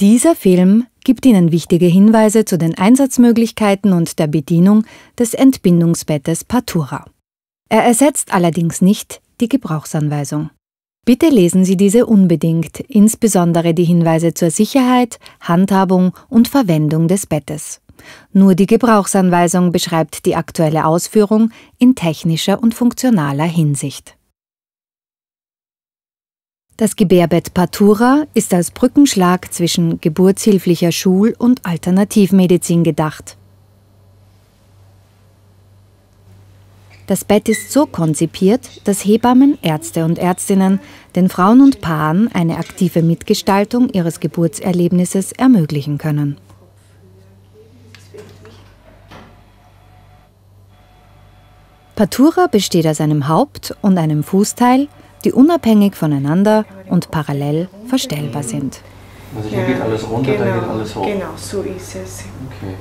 Dieser Film gibt Ihnen wichtige Hinweise zu den Einsatzmöglichkeiten und der Bedienung des Entbindungsbettes Partura. Er ersetzt allerdings nicht die Gebrauchsanweisung. Bitte lesen Sie diese unbedingt, insbesondere die Hinweise zur Sicherheit, Handhabung und Verwendung des Bettes. Nur die Gebrauchsanweisung beschreibt die aktuelle Ausführung in technischer und funktionaler Hinsicht. Das Gebärbett Partura ist als Brückenschlag zwischen geburtshilflicher Schul- und Alternativmedizin gedacht. Das Bett ist so konzipiert, dass Hebammen, Ärzte und Ärztinnen den Frauen und Paaren eine aktive Mitgestaltung ihres Geburtserlebnisses ermöglichen können. Partura besteht aus einem Haupt- und einem Fußteil, die unabhängig voneinander und parallel verstellbar sind. Also hier geht alles runter, genau, da geht alles hoch. Genau, so ist es. Okay.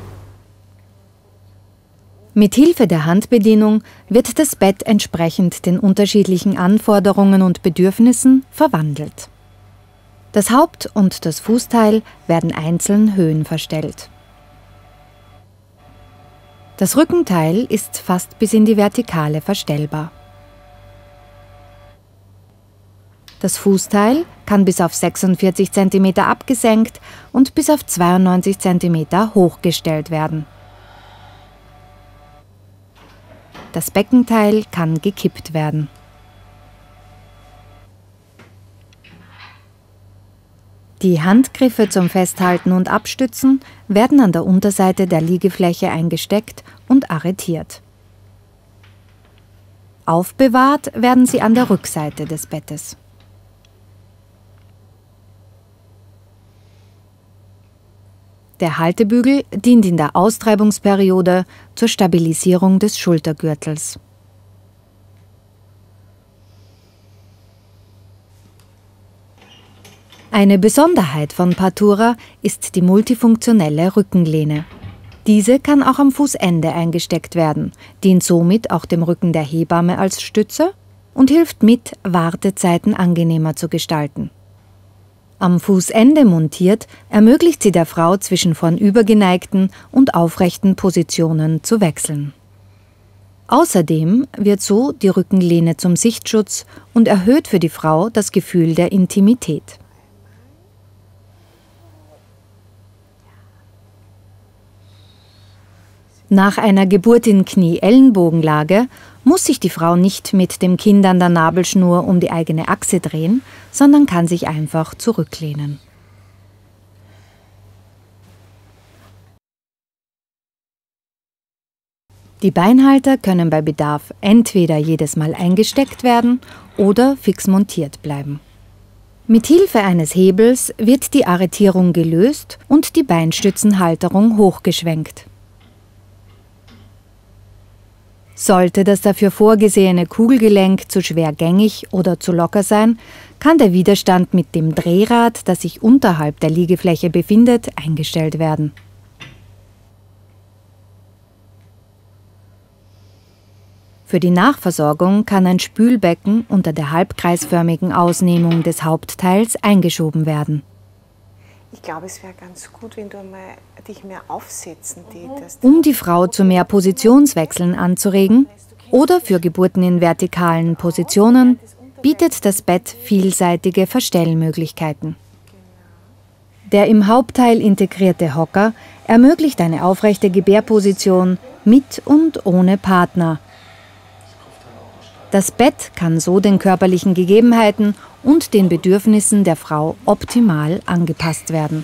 Mit Hilfe der Handbedienung wird das Bett entsprechend den unterschiedlichen Anforderungen und Bedürfnissen verwandelt. Das Haupt- und das Fußteil werden einzeln höhenverstellt. Das Rückenteil ist fast bis in die Vertikale verstellbar. Das Fußteil kann bis auf 46 cm abgesenkt und bis auf 92 cm hochgestellt werden. Das Beckenteil kann gekippt werden. Die Handgriffe zum Festhalten und Abstützen werden an der Unterseite der Liegefläche eingesteckt und arretiert. Aufbewahrt werden sie an der Rückseite des Bettes. Der Haltebügel dient in der Austreibungsperiode zur Stabilisierung des Schultergürtels. Eine Besonderheit von Partura ist die multifunktionelle Rückenlehne. Diese kann auch am Fußende eingesteckt werden, dient somit auch dem Rücken der Hebamme als Stütze und hilft mit, Wartezeiten angenehmer zu gestalten. Am Fußende montiert, ermöglicht sie der Frau zwischen vornübergeneigten und aufrechten Positionen zu wechseln. Außerdem wird so die Rückenlehne zum Sichtschutz und erhöht für die Frau das Gefühl der Intimität. Nach einer Geburt in Knie-Ellenbogenlage muss sich die Frau nicht mit dem Kind an der Nabelschnur um die eigene Achse drehen, sondern kann sich einfach zurücklehnen. Die Beinhalter können bei Bedarf entweder jedes Mal eingesteckt werden oder fix montiert bleiben. Mit Hilfe eines Hebels wird die Arretierung gelöst und die Beinstützenhalterung hochgeschwenkt. Sollte das dafür vorgesehene Kugelgelenk zu schwergängig oder zu locker sein, kann der Widerstand mit dem Drehrad, das sich unterhalb der Liegefläche befindet, eingestellt werden. Für die Nachversorgung kann ein Spülbecken unter der halbkreisförmigen Ausnehmung des Hauptteils eingeschoben werden. Ich glaube, es wäre ganz gut, wenn du dich mehr aufsetzen tätest. Um die Frau zu mehr Positionswechseln anzuregen oder für Geburten in vertikalen Positionen, bietet das Bett vielseitige Verstellmöglichkeiten. Der im Hauptteil integrierte Hocker ermöglicht eine aufrechte Gebärposition mit und ohne Partner. Das Bett kann so den körperlichen Gegebenheiten und den Bedürfnissen der Frau optimal angepasst werden.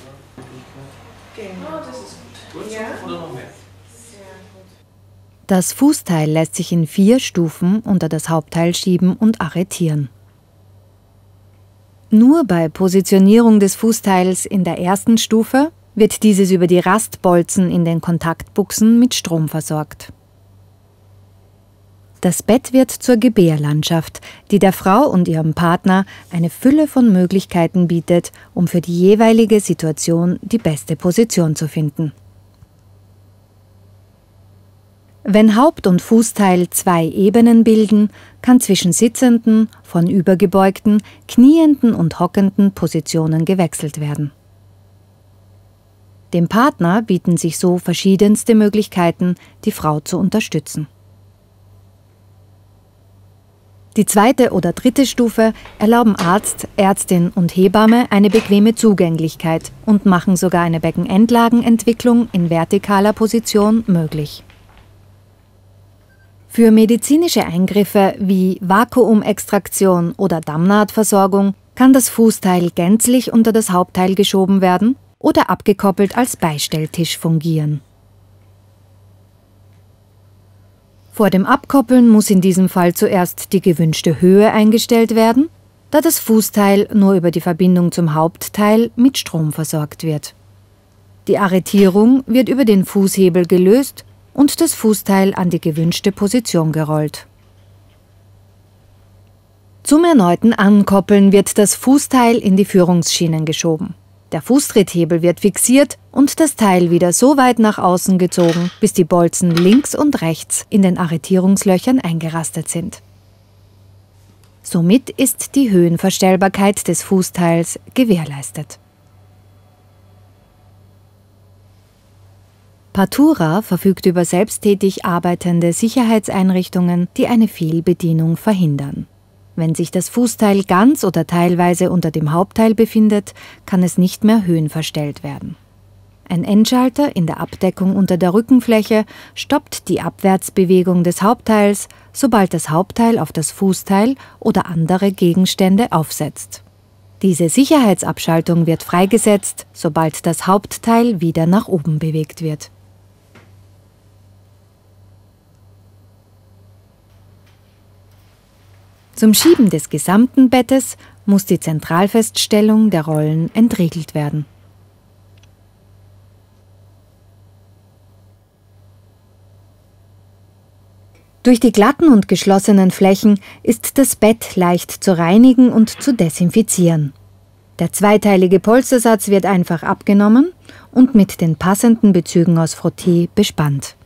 Das Fußteil lässt sich in 4 Stufen unter das Hauptteil schieben und arretieren. Nur bei Positionierung des Fußteils in der ersten Stufe wird dieses über die Rastbolzen in den Kontaktbuchsen mit Strom versorgt. Das Bett wird zur Gebärlandschaft, die der Frau und ihrem Partner eine Fülle von Möglichkeiten bietet, um für die jeweilige Situation die beste Position zu finden. Wenn Haupt- und Fußteil 2 Ebenen bilden, kann zwischen sitzenden, vornübergebeugten, knienden und hockenden Positionen gewechselt werden. Dem Partner bieten sich so verschiedenste Möglichkeiten, die Frau zu unterstützen. Die zweite oder dritte Stufe erlauben Arzt, Ärztin und Hebamme eine bequeme Zugänglichkeit und machen sogar eine Beckenendlagenentwicklung in vertikaler Position möglich. Für medizinische Eingriffe wie Vakuumextraktion oder Dammnahtversorgung kann das Fußteil gänzlich unter das Hauptteil geschoben werden oder abgekoppelt als Beistelltisch fungieren. Vor dem Abkoppeln muss in diesem Fall zuerst die gewünschte Höhe eingestellt werden, da das Fußteil nur über die Verbindung zum Hauptteil mit Strom versorgt wird. Die Arretierung wird über den Fußhebel gelöst und das Fußteil an die gewünschte Position gerollt. Zum erneuten Ankoppeln wird das Fußteil in die Führungsschienen geschoben. Der Fußtritthebel wird fixiert und das Teil wieder so weit nach außen gezogen, bis die Bolzen links und rechts in den Arretierungslöchern eingerastet sind. Somit ist die Höhenverstellbarkeit des Fußteils gewährleistet. Partura verfügt über selbsttätig arbeitende Sicherheitseinrichtungen, die eine Fehlbedienung verhindern. Wenn sich das Fußteil ganz oder teilweise unter dem Hauptteil befindet, kann es nicht mehr höhenverstellt werden. Ein Endschalter in der Abdeckung unter der Rückenfläche stoppt die Abwärtsbewegung des Hauptteils, sobald das Hauptteil auf das Fußteil oder andere Gegenstände aufsetzt. Diese Sicherheitsabschaltung wird freigesetzt, sobald das Hauptteil wieder nach oben bewegt wird. Zum Schieben des gesamten Bettes muss die Zentralfeststellung der Rollen entriegelt werden. Durch die glatten und geschlossenen Flächen ist das Bett leicht zu reinigen und zu desinfizieren. Der zweiteilige Polstersatz wird einfach abgenommen und mit den passenden Bezügen aus Frotté bespannt.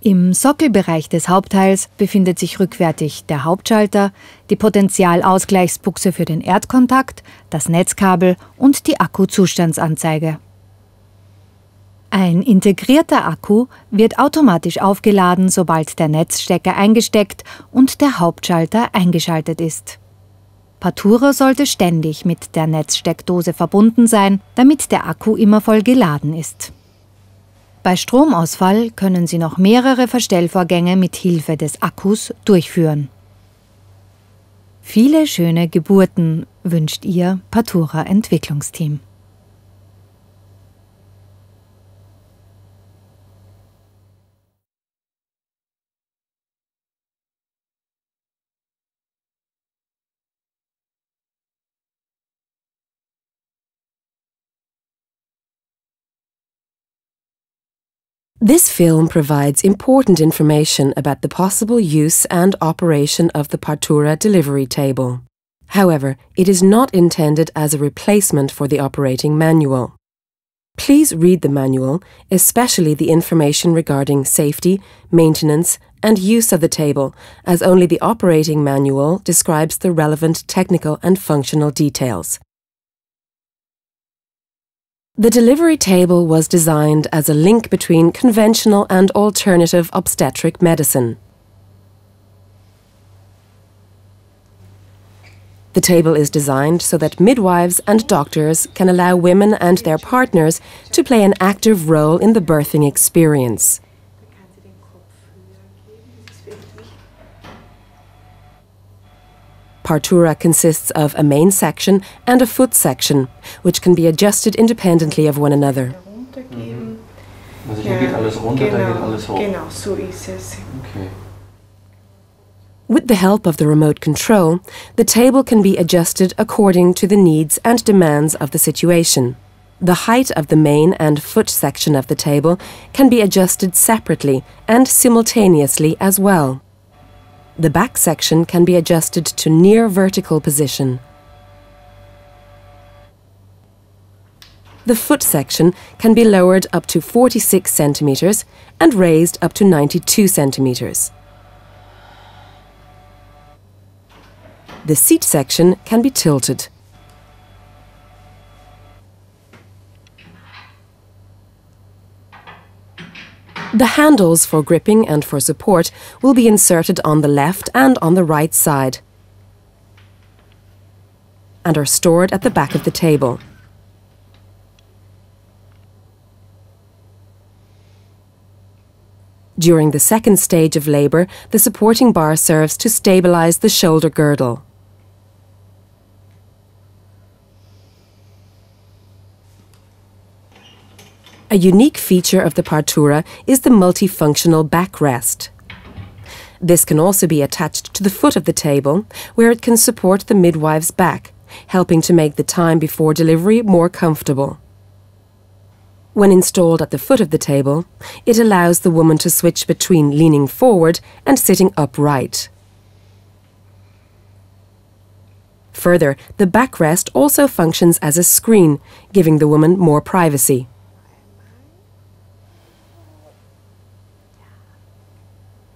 Im Sockelbereich des Hauptteils befindet sich rückwärtig der Hauptschalter, die Potentialausgleichsbuchse für den Erdkontakt, das Netzkabel und die Akkuzustandsanzeige. Ein integrierter Akku wird automatisch aufgeladen, sobald der Netzstecker eingesteckt und der Hauptschalter eingeschaltet ist. Partura sollte ständig mit der Netzsteckdose verbunden sein, damit der Akku immer voll geladen ist. Bei Stromausfall können Sie noch mehrere Verstellvorgänge mit Hilfe des Akkus durchführen. Viele schöne Geburten wünscht Ihr Partura Entwicklungsteam. This film provides important information about the possible use and operation of the Partura delivery table. However, it is not intended as a replacement for the operating manual. Please read the manual, especially the information regarding safety, maintenance, and use of the table, as only the operating manual describes the relevant technical and functional details. The delivery table was designed as a link between conventional and alternative obstetric medicine. The table is designed so that midwives and doctors can allow women and their partners to play an active role in the birthing experience. Partura consists of a main section and a foot section, which can be adjusted independently of one another. Also hier geht alles runter, da geht alles hoch. Genau, so ist es. Okay. With the help of the remote control, the table can be adjusted according to the needs and demands of the situation. The height of the main and foot section of the table can be adjusted separately and simultaneously as well. The back section can be adjusted to near vertical position. The foot section can be lowered up to 46 centimeters and raised up to 92 centimeters. The seat section can be tilted. The handles for gripping and for support will be inserted on the left and on the right side and are stored at the back of the table. During the second stage of labour, the supporting bar serves to stabilise the shoulder girdle. A unique feature of the Partura is the multifunctional backrest. This can also be attached to the foot of the table, where it can support the midwife's back, helping to make the time before delivery more comfortable. When installed at the foot of the table, it allows the woman to switch between leaning forward and sitting upright. Further, the backrest also functions as a screen, giving the woman more privacy.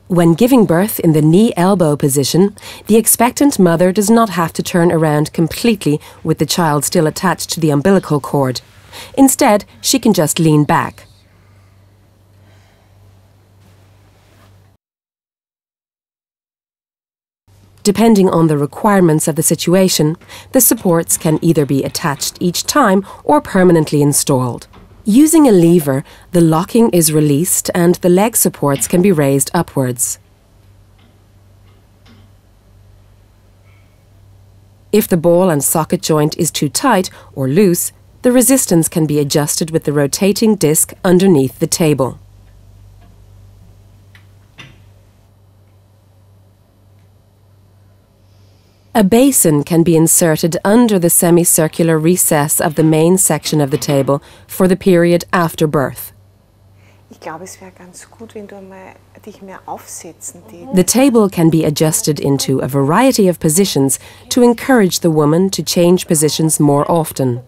When giving birth in the knee-elbow position, the expectant mother does not have to turn around completely with the child still attached to the umbilical cord. Instead, she can just lean back. Depending on the requirements of the situation, the supports can either be attached each time or permanently installed. Using a lever, the locking is released and the leg supports can be raised upwards. If the ball and socket joint is too tight or loose, the resistance can be adjusted with the rotating disc underneath the table. A basin can be inserted under the semicircular recess of the main section of the table for the period after birth. The table can be adjusted into a variety of positions to encourage the woman to change positions more often,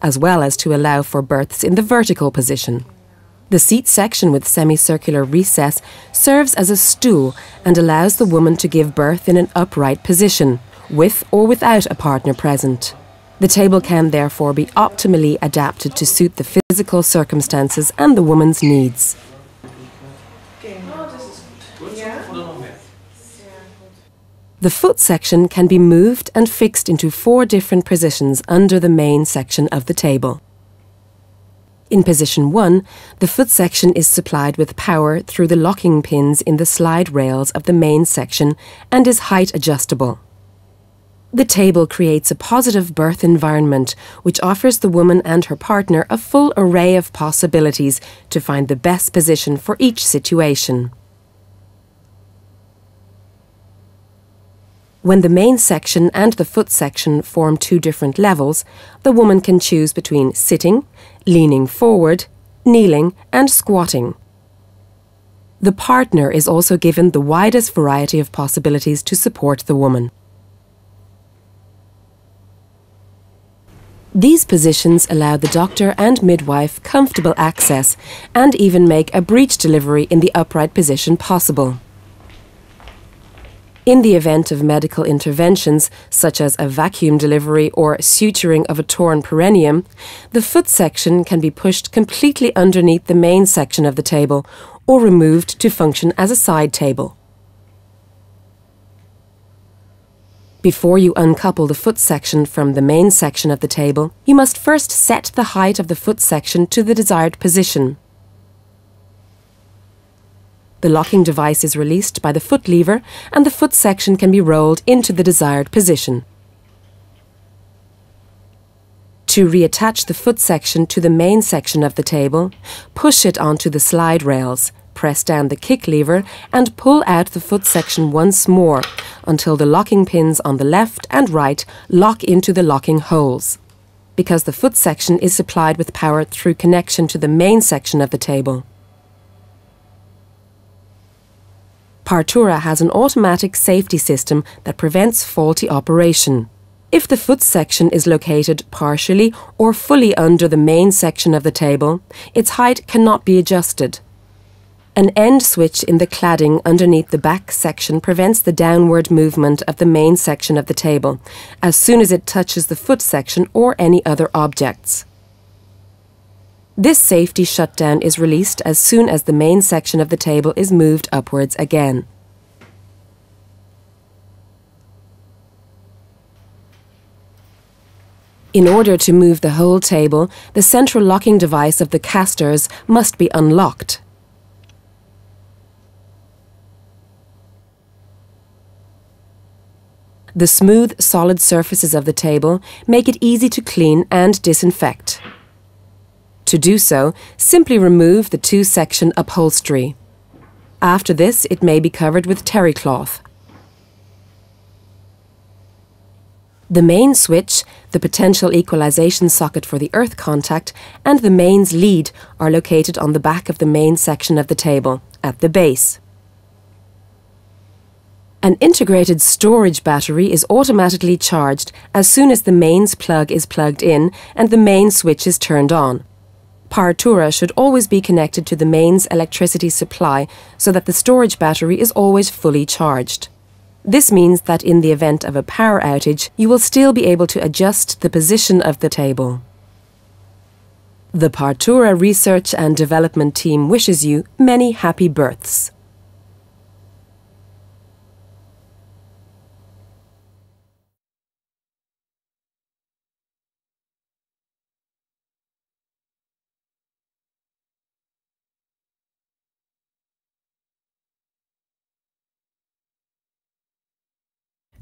as well as to allow for births in the vertical position. The seat section with semicircular recess serves as a stool and allows the woman to give birth in an upright position, with or without a partner present. The table can therefore be optimally adapted to suit the physical circumstances and the woman's needs. The foot section can be moved and fixed into 4 different positions under the main section of the table. In position 1, the foot section is supplied with power through the locking pins in the slide rails of the main section and is height adjustable. The table creates a positive birth environment which offers the woman and her partner a full array of possibilities to find the best position for each situation. When the main section and the foot section form 2 different levels, the woman can choose between sitting, leaning forward, kneeling, and squatting. The partner is also given the widest variety of possibilities to support the woman. These positions allow the doctor and midwife comfortable access and even make a breech delivery in the upright position possible. In the event of medical interventions, such as a vacuum delivery or suturing of a torn perineum, the foot section can be pushed completely underneath the main section of the table or removed to function as a side table. Before you uncouple the foot section from the main section of the table, you must first set the height of the foot section to the desired position. The locking device is released by the foot lever and the foot section can be rolled into the desired position. To reattach the foot section to the main section of the table, push it onto the slide rails, press down the kick lever and pull out the foot section once more until the locking pins on the left and right lock into the locking holes, because the foot section is supplied with power through connection to the main section of the table. Partura has an automatic safety system that prevents faulty operation. If the foot section is located partially or fully under the main section of the table, its height cannot be adjusted. An end switch in the cladding underneath the back section prevents the downward movement of the main section of the table as soon as it touches the foot section or any other objects. This safety shutdown is released as soon as the main section of the table is moved upwards again. In order to move the whole table, the central locking device of the casters must be unlocked. The smooth, solid surfaces of the table make it easy to clean and disinfect. To do so, simply remove the two-section upholstery. After this, it may be covered with terry cloth. The main switch, the potential equalization socket for the earth contact, and the mains lead are located on the back of the main section of the table, at the base. An integrated storage battery is automatically charged as soon as the mains plug is plugged in and the main switch is turned on. Partura should always be connected to the mains electricity supply so that the storage battery is always fully charged. This means that in the event of a power outage, you will still be able to adjust the position of the table. The Partura Research and Development Team wishes you many happy births.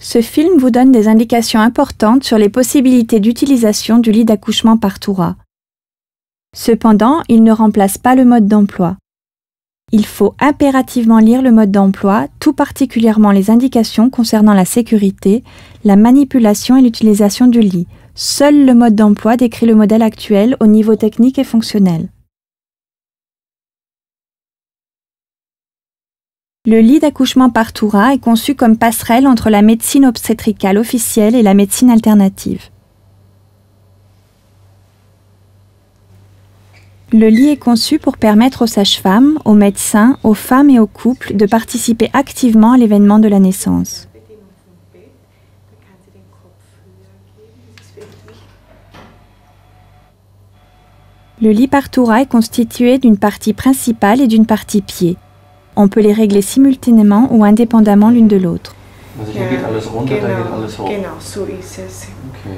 Ce film vous donne des indications importantes sur les possibilités d'utilisation du lit d'accouchement Partura. Cependant, il ne remplace pas le mode d'emploi. Il faut impérativement lire le mode d'emploi, tout particulièrement les indications concernant la sécurité, la manipulation et l'utilisation du lit. Seul le mode d'emploi décrit le modèle actuel au niveau technique et fonctionnel. Le lit d'accouchement Partura est conçu comme passerelle entre la médecine obstétricale officielle et la médecine alternative. Le lit est conçu pour permettre aux sages-femmes, aux médecins, aux femmes et aux couples de participer activement à l'événement de la naissance. Le lit Partura est constitué d'une partie principale et d'une partie pied. On peut les régler simultanément ou indépendamment l'une de l'autre. Also hier geht alles runter, da geht alles hoch. Genau, so ist es. Okay.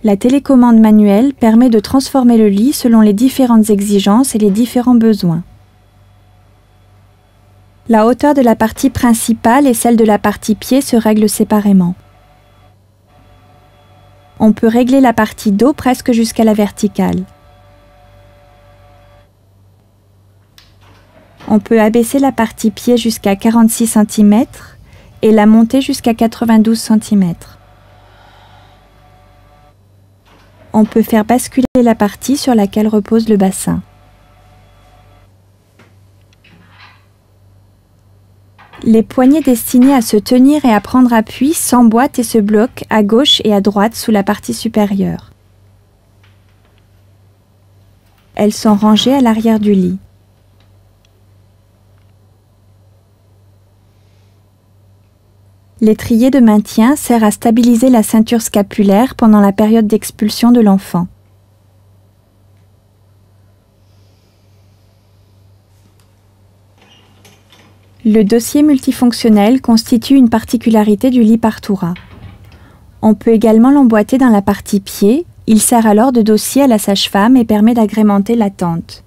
La télécommande manuelle permet de transformer le lit selon les différentes exigences et les différents besoins. La hauteur de la partie principale et celle de la partie pied se règlent séparément. On peut régler la partie dos presque jusqu'à la verticale. On peut abaisser la partie pied jusqu'à 46 cm et la monter jusqu'à 92 cm. On peut faire basculer la partie sur laquelle repose le bassin. Les poignées destinées à se tenir et à prendre appui s'emboîtent et se bloquent à gauche et à droite sous la partie supérieure. Elles sont rangées à l'arrière du lit. L'étrier de maintien sert à stabiliser la ceinture scapulaire pendant la période d'expulsion de l'enfant. Le dossier multifonctionnel constitue une particularité du lit Partura. On peut également l'emboîter dans la partie pied, il sert alors de dossier à la sage-femme et permet d'agrémenter la tente.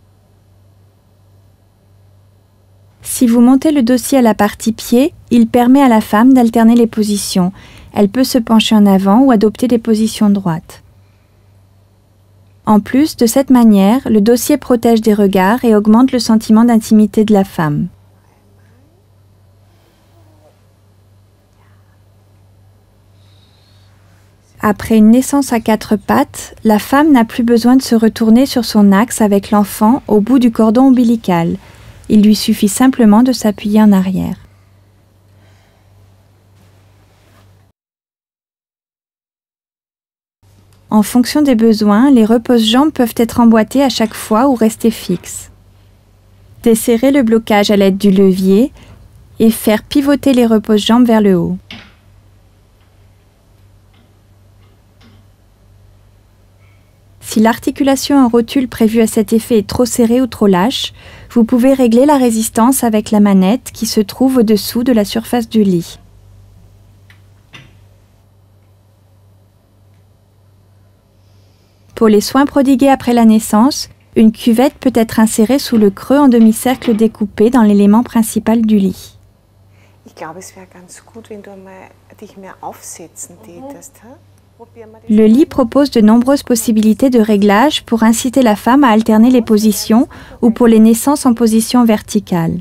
Si vous montez le dossier à la partie pied, il permet à la femme d'alterner les positions. Elle peut se pencher en avant ou adopter des positions droites. En plus, de cette manière, le dossier protège des regards et augmente le sentiment d'intimité de la femme. Après une naissance à quatre pattes, la femme n'a plus besoin de se retourner sur son axe avec l'enfant au bout du cordon ombilical. Il lui suffit simplement de s'appuyer en arrière. En fonction des besoins, les repose-jambes peuvent être emboîtés à chaque fois ou rester fixes. Desserrer le blocage à l'aide du levier et faire pivoter les repose-jambes vers le haut. Si l'articulation en rotule prévue à cet effet est trop serrée ou trop lâche, vous pouvez régler la résistance avec la manette qui se trouve au-dessous de la surface du lit. Pour les soins prodigués après la naissance, une cuvette peut être insérée sous le creux en demi-cercle découpé dans l'élément principal du lit. Le lit propose de nombreuses possibilités de réglage pour inciter la femme à alterner les positions ou pour les naissances en position verticale.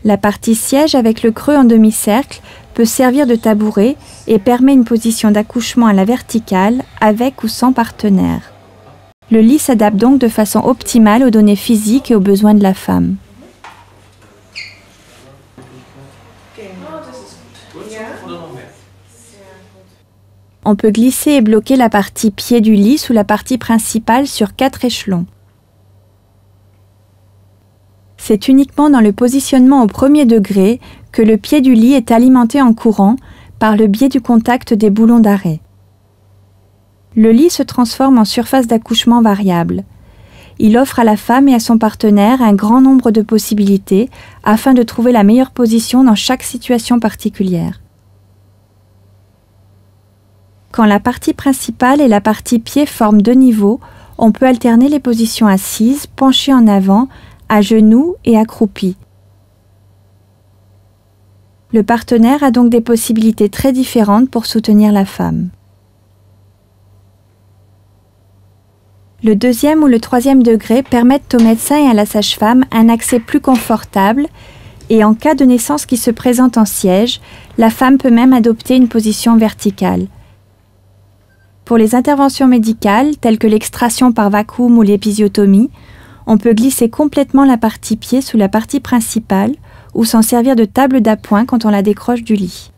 La partie siège avec le creux en demi-cercle peut servir de tabouret et permet une position d'accouchement à la verticale avec ou sans partenaire. Le lit s'adapte donc de façon optimale aux données physiques et aux besoins de la femme. On peut glisser et bloquer la partie pied du lit sous la partie principale sur 4 échelons. C'est uniquement dans le positionnement au premier degré que le pied du lit est alimenté en courant par le biais du contact des boulons d'arrêt. Le lit se transforme en surface d'accouchement variable. Il offre à la femme et à son partenaire un grand nombre de possibilités afin de trouver la meilleure position dans chaque situation particulière. Quand la partie principale et la partie pied forment 2 niveaux, on peut alterner les positions assises, penchée en avant, à genoux et accroupi. Le partenaire a donc des possibilités très différentes pour soutenir la femme. Le 2e ou le 3e degré permettent au médecin et à la sage-femme un accès plus confortable et en cas de naissance qui se présente en siège, la femme peut même adopter une position verticale. Pour les interventions médicales, telles que l'extraction par vacuum ou l'épisiotomie, on peut glisser complètement la partie pied sous la partie principale ou s'en servir de table d'appoint quand on la décroche du lit.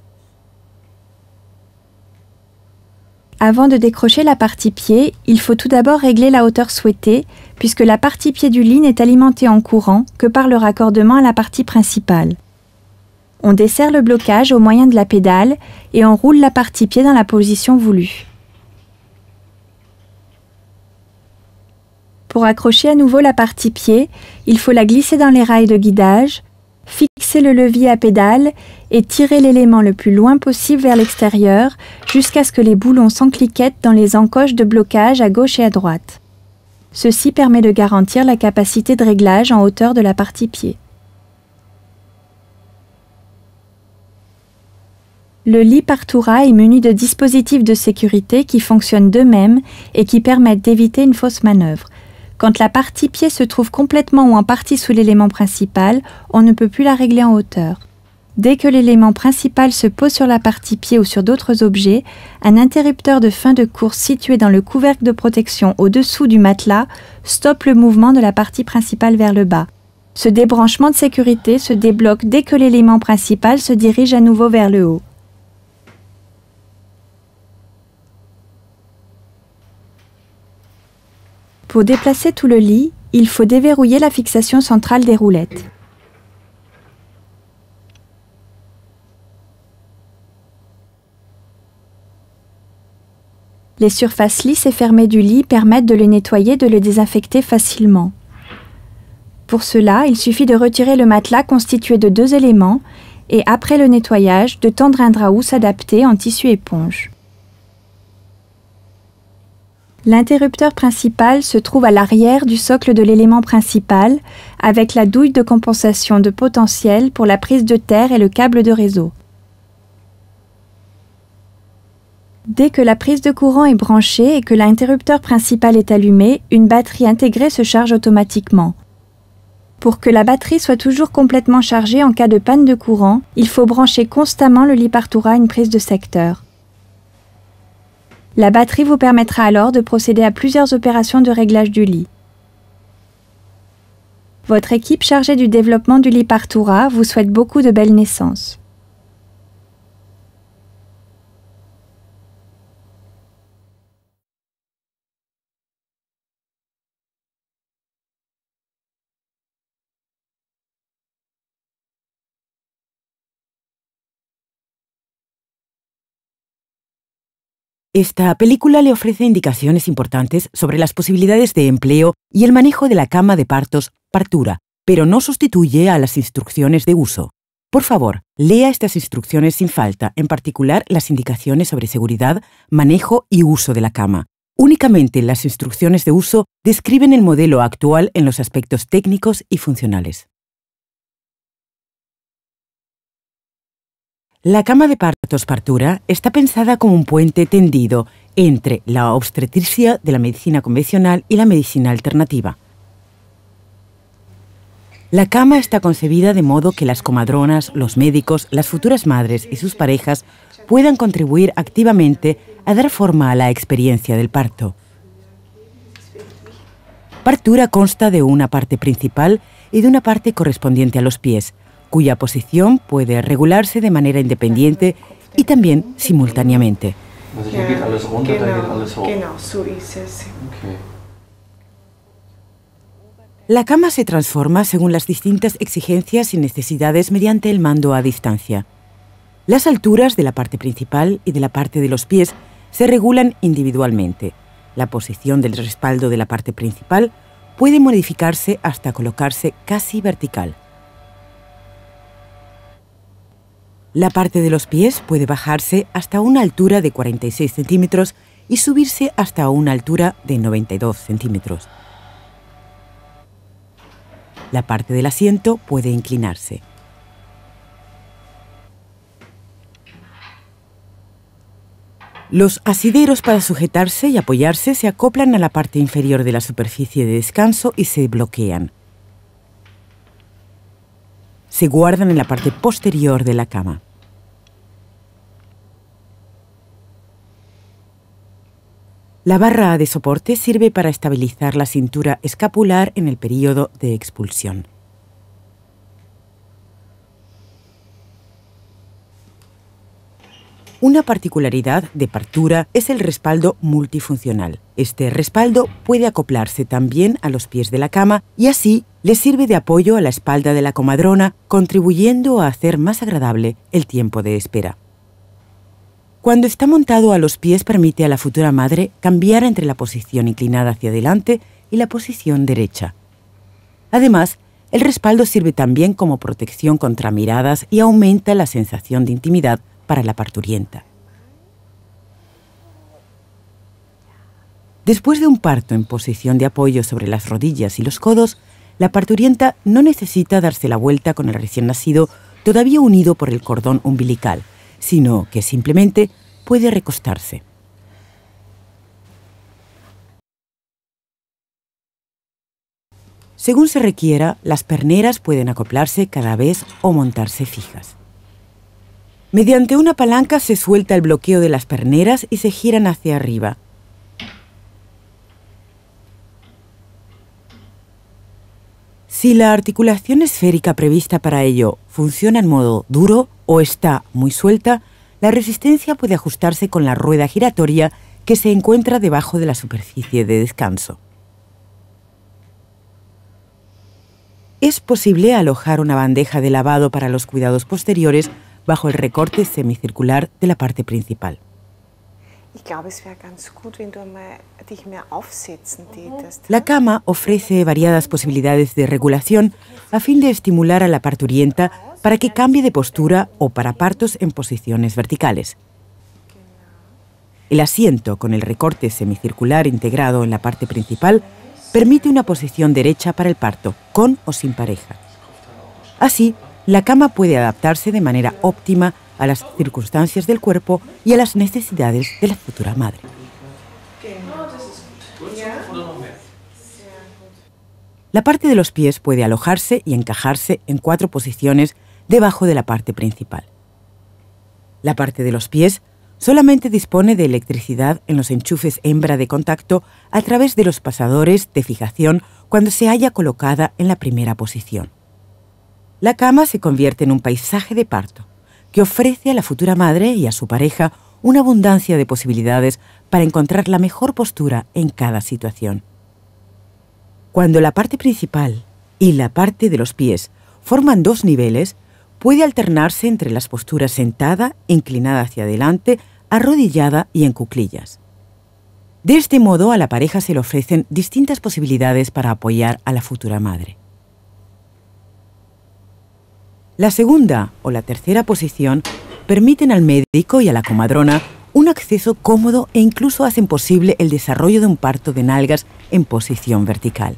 Avant de décrocher la partie pied, il faut tout d'abord régler la hauteur souhaitée, puisque la partie pied du lit n'est alimentée en courant que par le raccordement à la partie principale. On desserre le blocage au moyen de la pédale et on roule la partie pied dans la position voulue. Pour accrocher à nouveau la partie pied, il faut la glisser dans les rails de guidage, fixer le levier à pédale et tirer l'élément le plus loin possible vers l'extérieur jusqu'à ce que les boulons s'encliquettent dans les encoches de blocage à gauche et à droite. Ceci permet de garantir la capacité de réglage en hauteur de la partie pied. Le lit Partura est muni de dispositifs de sécurité qui fonctionnent d'eux-mêmes et qui permettent d'éviter une fausse manœuvre. Quand la partie pied se trouve complètement ou en partie sous l'élément principal, on ne peut plus la régler en hauteur. Dès que l'élément principal se pose sur la partie pied ou sur d'autres objets, un interrupteur de fin de course situé dans le couvercle de protection au-dessous du matelas stoppe le mouvement de la partie principale vers le bas. Ce débranchement de sécurité se débloque dès que l'élément principal se dirige à nouveau vers le haut. Pour déplacer tout le lit, il faut déverrouiller la fixation centrale des roulettes. Les surfaces lisses et fermées du lit permettent de le nettoyer et de le désinfecter facilement. Pour cela, il suffit de retirer le matelas constitué de 2 éléments et, après le nettoyage, de tendre un drap housse adapté en tissu éponge. L'interrupteur principal se trouve à l'arrière du socle de l'élément principal avec la douille de compensation de potentiel pour la prise de terre et le câble de réseau. Dès que la prise de courant est branchée et que l'interrupteur principal est allumé, une batterie intégrée se charge automatiquement. Pour que la batterie soit toujours complètement chargée en cas de panne de courant, il faut brancher constamment le lit Partura à une prise de secteur. La batterie vous permettra alors de procéder à plusieurs opérations de réglage du lit. Votre équipe chargée du développement du lit Partura vous souhaite beaucoup de belles naissances. Esta película le ofrece indicaciones importantes sobre las posibilidades de empleo y el manejo de la cama de partos Partura, pero no sustituye a las instrucciones de uso. Por favor, lea estas instrucciones sin falta, en particular las indicaciones sobre seguridad, manejo y uso de la cama. Únicamente las instrucciones de uso describen el modelo actual en los aspectos técnicos y funcionales. La cama de partos Partura está pensada como un puente tendido entre la obstetricia de la medicina convencional y la medicina alternativa. La cama está concebida de modo que las comadronas, los médicos, las futuras madres y sus parejas puedan contribuir activamente a dar forma a la experiencia del parto. Partura consta de una parte principal y de una parte correspondiente a los pies, cuya posición puede regularse de manera independiente y también simultáneamente. La cama se transforma según las distintas exigencias y necesidades mediante el mando a distancia. Las alturas de la parte principal y de la parte de los pies se regulan individualmente. La posición del respaldo de la parte principal puede modificarse hasta colocarse casi vertical. La parte de los pies puede bajarse hasta una altura de 46 centímetros y subirse hasta una altura de 92 centímetros. La parte del asiento puede inclinarse. Los asideros para sujetarse y apoyarse se acoplan a la parte inferior de la superficie de descanso y se bloquean. Se guardan en la parte posterior de la cama. La barra de soporte sirve para estabilizar la cintura escapular en el período de expulsión. Una particularidad de Partura es el respaldo multifuncional. Este respaldo puede acoplarse también a los pies de la cama y así le sirve de apoyo a la espalda de la comadrona, contribuyendo a hacer más agradable el tiempo de espera. Cuando está montado a los pies, permite a la futura madre cambiar entre la posición inclinada hacia adelante y la posición derecha. Además, el respaldo sirve también como protección contra miradas y aumenta la sensación de intimidad para la parturienta. Después de un parto en posición de apoyo sobre las rodillas y los codos, la parturienta no necesita darse la vuelta con el recién nacido todavía unido por el cordón umbilical, sino que simplemente puede recostarse. Según se requiera, las perneras pueden acoplarse cada vez o montarse fijas. Mediante una palanca se suelta el bloqueo de las perneras y se giran hacia arriba. Si la articulación esférica prevista para ello funciona en modo duro o está muy suelta, la resistencia puede ajustarse con la rueda giratoria que se encuentra debajo de la superficie de descanso. Es posible alojar una bandeja de lavado para los cuidados posteriores bajo el recorte semicircular de la parte principal. La cama ofrece variadas posibilidades de regulación a fin de estimular a la parturienta para que cambie de postura o para partos en posiciones verticales. El asiento con el recorte semicircular integrado en la parte principal permite una posición derecha para el parto, con o sin pareja. Así, la cama puede adaptarse de manera óptima a las circunstancias del cuerpo y a las necesidades de la futura madre. La parte de los pies puede alojarse y encajarse en 4 posiciones debajo de la parte principal. La parte de los pies solamente dispone de electricidad en los enchufes hembra de contacto a través de los pasadores de fijación cuando se halla colocada en la primera posición. La cama se convierte en un paisaje de parto que ofrece a la futura madre y a su pareja una abundancia de posibilidades para encontrar la mejor postura en cada situación. Cuando la parte principal y la parte de los pies forman 2 niveles, puede alternarse entre las posturas sentada, inclinada hacia adelante, arrodillada y en cuclillas. De este modo, a la pareja se le ofrecen distintas posibilidades para apoyar a la futura madre. La segunda o la tercera posición permiten al médico y a la comadrona un acceso cómodo e incluso hacen posible el desarrollo de un parto de nalgas en posición vertical.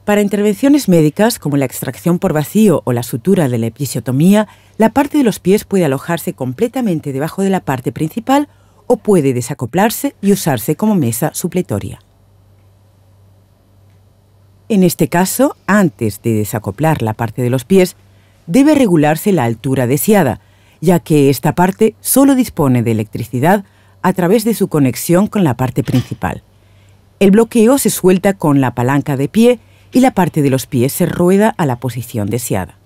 Para intervenciones médicas como la extracción por vacío o la sutura de la episiotomía, la parte de los pies puede alojarse completamente debajo de la parte principal o puede desacoplarse y usarse como mesa supletoria. En este caso, antes de desacoplar la parte de los pies, debe regularse la altura deseada, ya que esta parte solo dispone de electricidad a través de su conexión con la parte principal. El bloqueo se suelta con la palanca de pie y la parte de los pies se rueda a la posición deseada.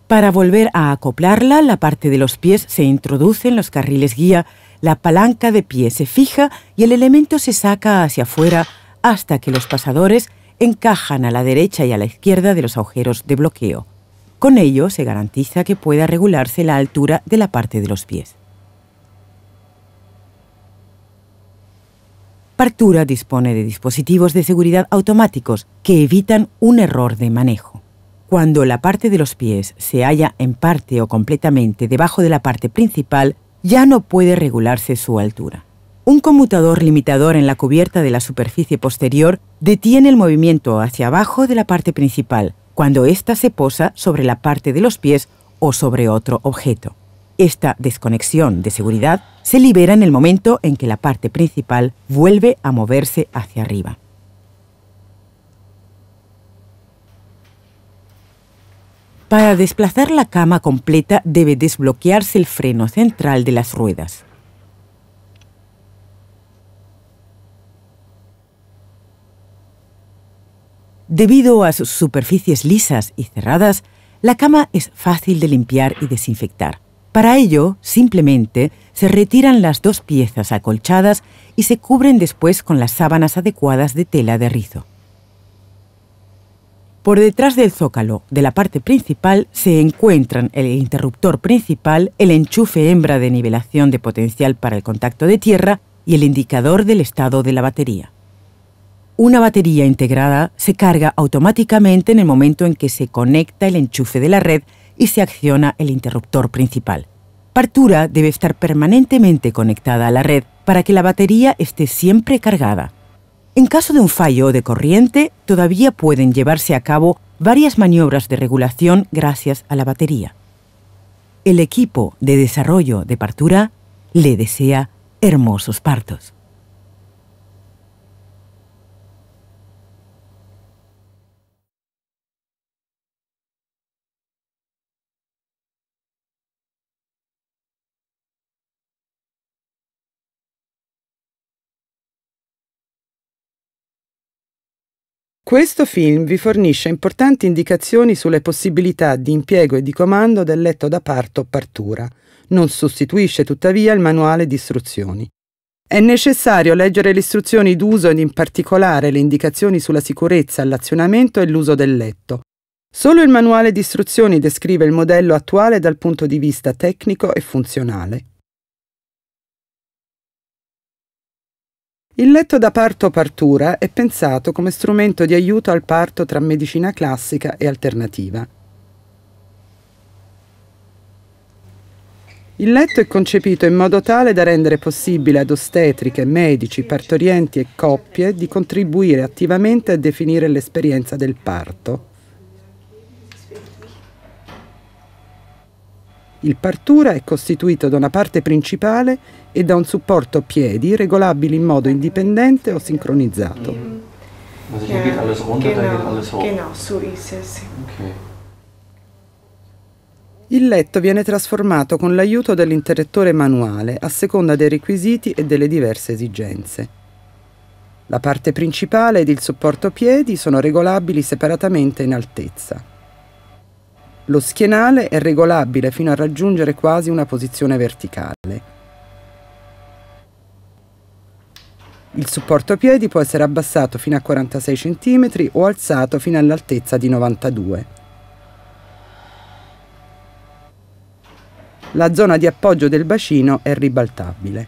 Para volver a acoplarla, la parte de los pies se introduce en los carriles guía, la palanca de pie se fija y el elemento se saca hacia afuera hasta que los pasadores encajan a la derecha y a la izquierda de los agujeros de bloqueo. Con ello se garantiza que pueda regularse la altura de la parte de los pies. Partura dispone de dispositivos de seguridad automáticos que evitan un error de manejo. Cuando la parte de los pies se halla en parte o completamente debajo de la parte principal, ya no puede regularse su altura. Un conmutador limitador en la cubierta de la superficie posterior detiene el movimiento hacia abajo de la parte principal, cuando ésta se posa sobre la parte de los pies o sobre otro objeto. Esta desconexión de seguridad se libera en el momento en que la parte principal vuelve a moverse hacia arriba. Para desplazar la cama completa debe desbloquearse el freno central de las ruedas. Debido a sus superficies lisas y cerradas, la cama es fácil de limpiar y desinfectar. Para ello, simplemente se retiran las dos piezas acolchadas y se cubren después con las sábanas adecuadas de tela de rizo. Por detrás del zócalo de la parte principal se encuentran el interruptor principal, el enchufe hembra de nivelación de potencial para el contacto de tierra y el indicador del estado de la batería. Una batería integrada se carga automáticamente en el momento en que se conecta el enchufe de la red y se acciona el interruptor principal. Partura debe estar permanentemente conectada a la red para que la batería esté siempre cargada. En caso de un fallo de corriente, todavía pueden llevarse a cabo varias maniobras de regulación gracias a la batería. El equipo de desarrollo de Partura le desea hermosos partos. Questo film vi fornisce importanti indicazioni sulle possibilità di impiego e di comando del letto da parto Partura. Non sostituisce tuttavia il manuale di istruzioni. È necessario leggere le istruzioni d'uso ed in particolare le indicazioni sulla sicurezza, l'azionamento e l'uso del letto. Solo il manuale di istruzioni descrive il modello attuale dal punto di vista tecnico e funzionale. Il letto da parto Partura è pensato come strumento di aiuto al parto tra medicina classica e alternativa. Il letto è concepito in modo tale da rendere possibile ad ostetriche, medici, partorienti e coppie di contribuire attivamente a definire l'esperienza del parto. Il Partura è costituito da una parte principale e da un supporto piedi regolabili in modo indipendente o sincronizzato. Also hier geht alles runter, da geht alles hoch. Genau, so ist es. Okay. Il letto viene trasformato con l'aiuto dell'interruttore manuale a seconda dei requisiti e delle diverse esigenze. La parte principale ed il supporto piedi sono regolabili separatamente in altezza. Lo schienale è regolabile fino a raggiungere quasi una posizione verticale. Il supporto piedi può essere abbassato fino a 46 cm o alzato fino all'altezza di 92. La zona di appoggio del bacino è ribaltabile.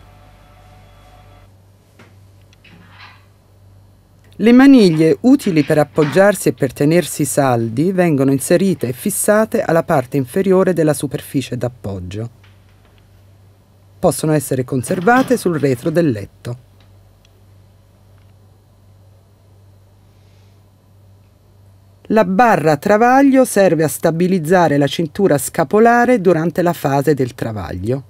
Le maniglie utili per appoggiarsi e per tenersi saldi vengono inserite e fissate alla parte inferiore della superficie d'appoggio. Possono essere conservate sul retro del letto. La barra a travaglio serve a stabilizzare la cintura scapolare durante la fase del travaglio.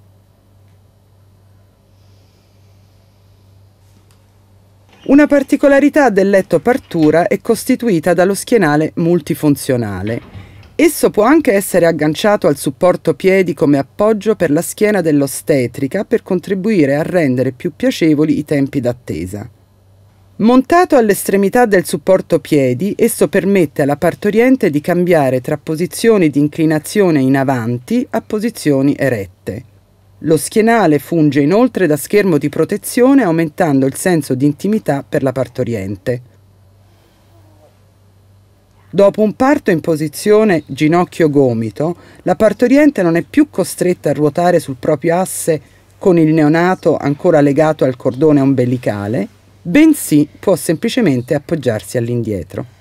Una particolarità del letto Partura è costituita dallo schienale multifunzionale. Esso può anche essere agganciato al supporto piedi come appoggio per la schiena dell'ostetrica per contribuire a rendere più piacevoli i tempi d'attesa. Montato all'estremità del supporto piedi, esso permette alla partoriente di cambiare tra posizioni di inclinazione in avanti a posizioni erette. Lo schienale funge inoltre da schermo di protezione, aumentando il senso di intimità per la partoriente. Dopo un parto in posizione ginocchio-gomito, la partoriente non è più costretta a ruotare sul proprio asse con il neonato ancora legato al cordone ombelicale, bensì può semplicemente appoggiarsi all'indietro.